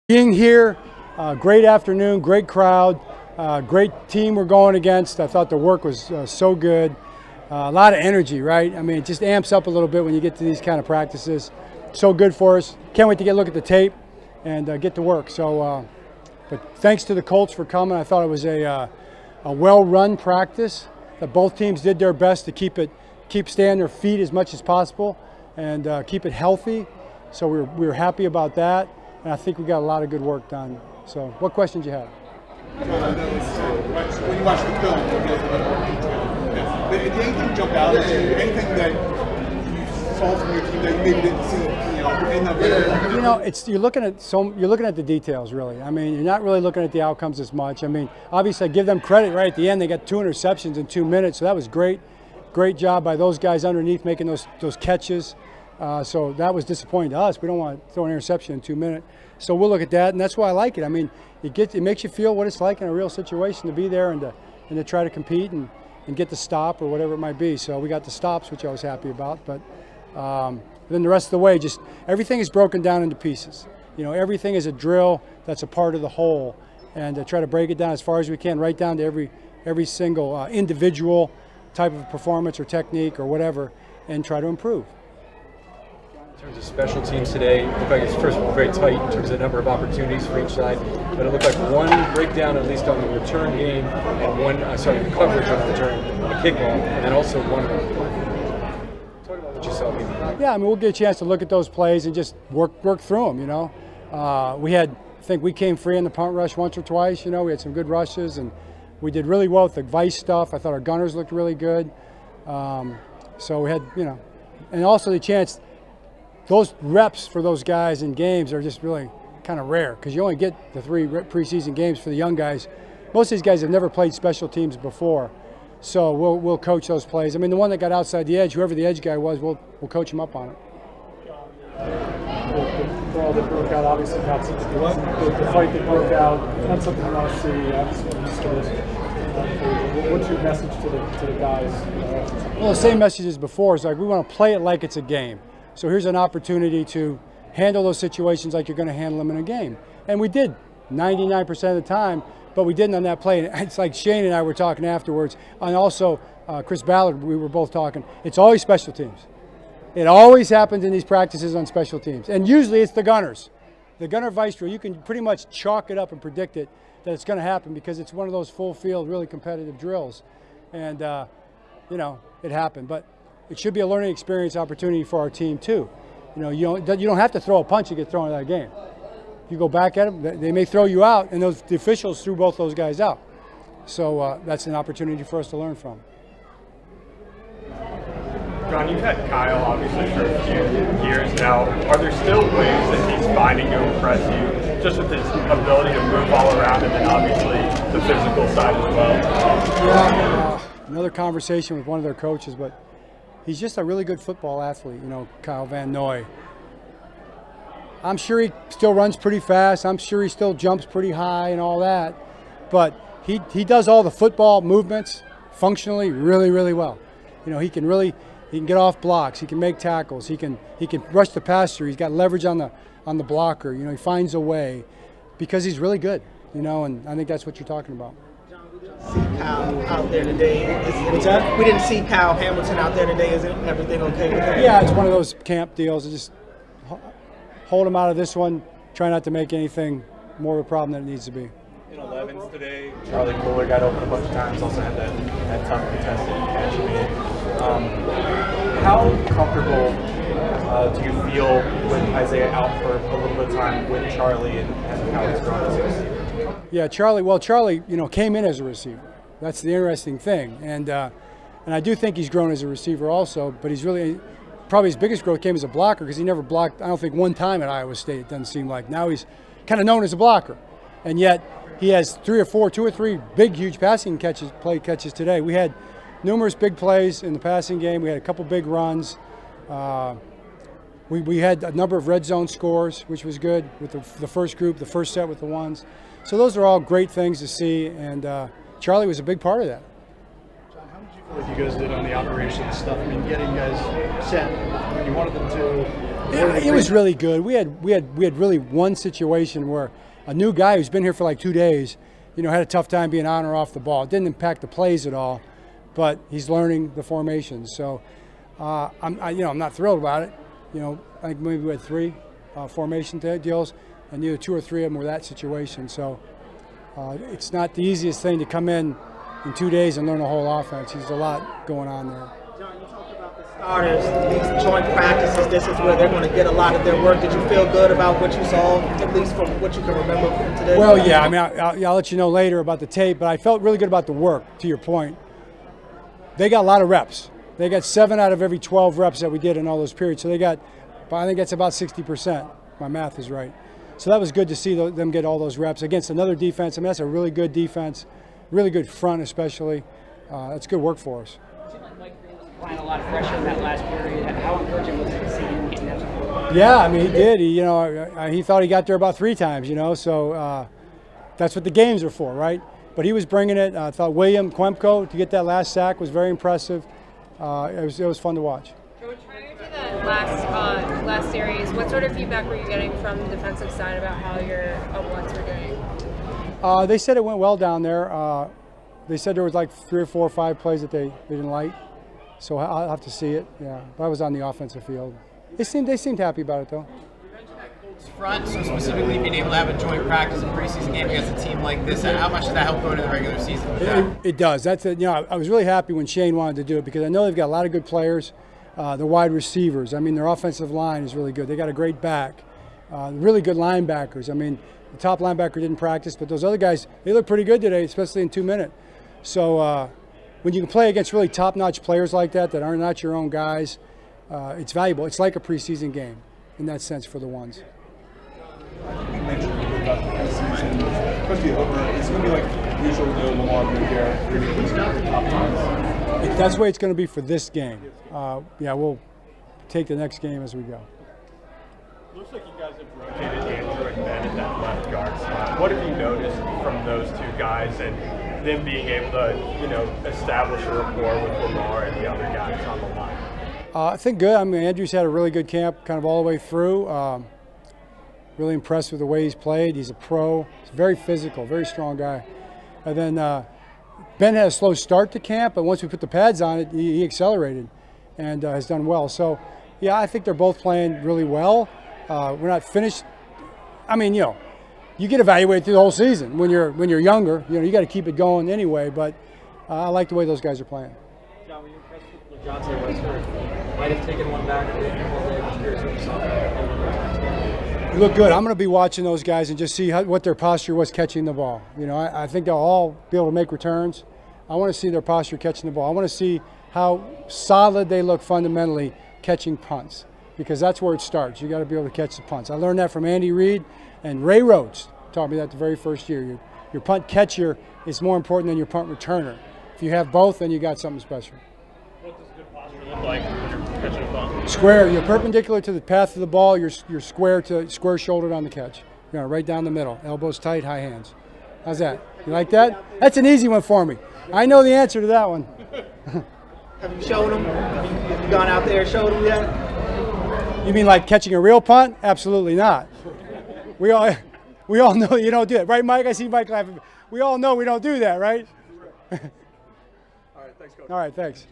Being here, great afternoon, great crowd, great team we're going against. I thought the work was so good. A lot of energy, right? I mean, it just amps up a little bit when you get to these kind of practices. So good for us. Can't wait to get a look at the tape and get to work. So, but thanks to the Colts for coming. I thought it was a well-run practice. That both teams did their best to keep staying on their feet as much as possible and keep it healthy. So we were happy about that. And I think we got a lot of good work done. So, what questions you have? When you watch the film, did anything jump out at you? Anything that you saw from your team that you maybe didn't see, in the video? You know, you're looking at the details, really. I mean, you're not really looking at the outcomes as much. I mean, obviously, I give them credit right at the end. They got 2 interceptions in 2 minutes, so that was great. Great job by those guys underneath making those catches. So that was disappointing to us. We don't want to throw an interception in 2 minutes. So we'll look at that, and that's why I like it. I mean, it makes you feel what it's like in a real situation to be there and to try to compete and get the stop or whatever it might be. So we got the stops, which I was happy about. But then the rest of the way, just everything is broken down into pieces. Everything is a drill that's a part of the whole, and try to break it down as far as we can, right down to every single individual type of performance or technique or whatever, and try to improve. In terms of special teams today, it looked like it's first of all very tight in terms of the number of opportunities for each side, but it looked like one breakdown at least on the return game and one coverage on the return on the kickball, and then also one. Talk about what you saw. Yeah, I mean, we'll get a chance to look at those plays and just work through them. I think we came free on the punt rush once or twice. We had some good rushes and we did really well with the vice stuff. I thought our gunners looked really good. So we had, and also the chance. Those reps for those guys in games are just really kind of rare because you only get the 3 preseason games for the young guys. Most of these guys have never played special teams before, so we'll coach those plays. I mean, the one that got outside the edge, whoever the edge guy was, we'll coach him up on it. The brawl that broke out, obviously not something. The fight that broke out, not something I want to see. Obviously, I'm used to this. What's your message to the guys? Well, the same message as before. It's like we want to play it like it's a game. So here's an opportunity to handle those situations like you're going to handle them in a game. And we did 99% of the time, but we didn't on that play. And it's like Shane and I were talking afterwards, and also Chris Ballard, we were both talking. It's always special teams. It always happens in these practices on special teams. And usually it's the gunners. The gunner vice drill, you can pretty much chalk it up and predict it that it's going to happen because it's one of those full field, really competitive drills. And, it happened. But it should be a learning experience opportunity for our team too. You don't have to throw a punch to get thrown out of that game. You go back at them, they may throw you out, and the officials threw both those guys out. So that's an opportunity for us to learn from. John, you've had Kyle obviously for a few years now. Are there still ways that he's finding to impress you, just with his ability to move all around and then obviously the physical side as well? Yeah, another conversation with one of their coaches, but he's just a really good football athlete, Kyle Van Noy. I'm sure he still runs pretty fast. I'm sure he still jumps pretty high and all that. But he does all the football movements functionally really, really well. He can get off blocks. He can make tackles. He can rush the passer. He's got leverage on the blocker. He finds a way because he's really good. And I think that's what you're talking about. See Kyle out there today. What's that? We didn't see Kyle Hamilton out there today. Is everything okay with that? Yeah, it's one of those camp deals. Just hold him out of this one. Try not to make anything more of a problem than it needs to be. In 11s today, Charlie Kolar got open a bunch of times. Also had that tough contested catch he made. How comfortable do you feel with Isaiah out for a little bit of time with Charlie and how he's grown as a receiver? Yeah, Charlie, came in as a receiver. That's the interesting thing, and I do think he's grown as a receiver also. But he's probably his biggest growth came as a blocker because he never blocked. I don't think one time at Iowa State. It doesn't seem like. Now he's kind of known as a blocker, and yet he has 2 or 3 big, huge passing catches today. We had numerous big plays in the passing game. We had a couple big runs. We had a number of red zone scores, which was good with the first group, the first set with the ones. So those are all great things to see, and Charlie was a big part of that. John, how did you feel like you guys did on the operations stuff? I mean, getting guys set when you wanted them to, It was really good. We had really one situation where a new guy who's been here for like 2 days, had a tough time being on or off the ball. It didn't impact the plays at all, but he's learning the formations. So I'm not thrilled about it. I think maybe we had 3 formation deals, and either 2 or 3 of them were that situation. So it's not the easiest thing to come in 2 days and learn a whole offense. There's a lot going on there. John, you talked about the starters, these joint practices. This is where they're going to get a lot of their work. Did you feel good about what you saw, at least from what you can remember from today? Well, yeah. I mean, I'll let you know later about the tape, but I felt really good about the work, to your point. They got a lot of reps. They got 7 out of every 12 reps that we did in all those periods. So I think that's about 60%. My math is right. So that was good to see them get all those reps against another defense. I mean, that's a really good defense, really good front especially. That's good work for us. It seemed like Mike Green was applying a lot of pressure in that last period. How encouraging was it to see him getting that support? Yeah, I mean, he did. He thought he got there about 3 times, so that's what the games are for, right? But he was bringing it. I thought William Quemco to get that last sack was very impressive. It was fun to watch. Coach, prior to that last series, what sort of feedback were you getting from the defensive side about how your up-ones were doing? They said it went well down there. They said there was like 3 or 4 or 5 plays that they didn't like, so I'll have to see it. Yeah, but I was on the offensive field. They seemed happy about it though. Front, so specifically being able to have a joint practice and preseason game against a team like this, how much does that help go into the regular season? It does. I was really happy when Shane wanted to do it because I know they've got a lot of good players. The wide receivers, I mean, their offensive line is really good. They got a great back, really good linebackers. I mean, the top linebacker didn't practice, but those other guys, they look pretty good today, especially in 2 minutes. So when you can play against really top-notch players like that are not your own guys, it's valuable. It's like a preseason game in that sense for the ones. You mentioned a bit about the preseason, especially over. It's going to be like usual Lamar Miller, really close to the top times. That's the way it's going to be for this game. We'll take the next game as we go. Looks like you guys have rotated Andrew and Ben at that left guard spot. What have you noticed from those 2 guys and them being able to, establish a rapport with Lamar and the other guys on the line? I think good. I mean, Andrew's had a really good camp kind of all the way through. Really impressed with the way he's played. He's a pro. He's very physical, very strong guy. And then Ben had a slow start to camp, but once we put the pads on it, he accelerated and has done well. So, yeah, I think they're both playing really well. We're not finished. I mean, you get evaluated through the whole season. When you're younger, you got to keep it going anyway. But I like the way those guys are playing. John, were you impressed with LeJohn Wester? Might have taken one back. They look good. I'm going to be watching those guys and just see what their posture was catching the ball. I think they'll all be able to make returns. I want to see their posture catching the ball. I want to see how solid they look fundamentally catching punts, because that's where it starts. You got to be able to catch the punts. I learned that from Andy Reid, and Ray Rhodes taught me that the very first year. Your punt catcher is more important than your punt returner. If you have both, then you got something special. What does good posture look like when you're catching a punt? Square. You're perpendicular to the path of the ball. You're square shouldered on the catch. Right down the middle. Elbows tight, high hands. How's that? You like that? That's an easy one for me. I know the answer to that one. Have you showed them? Have you gone out there and showed them yet? You mean like catching a real punt? Absolutely not. We all know you don't do it, right, Mike? I see Mike laughing. We all know we don't do that, right? All right, thanks, Coach. All right, thanks.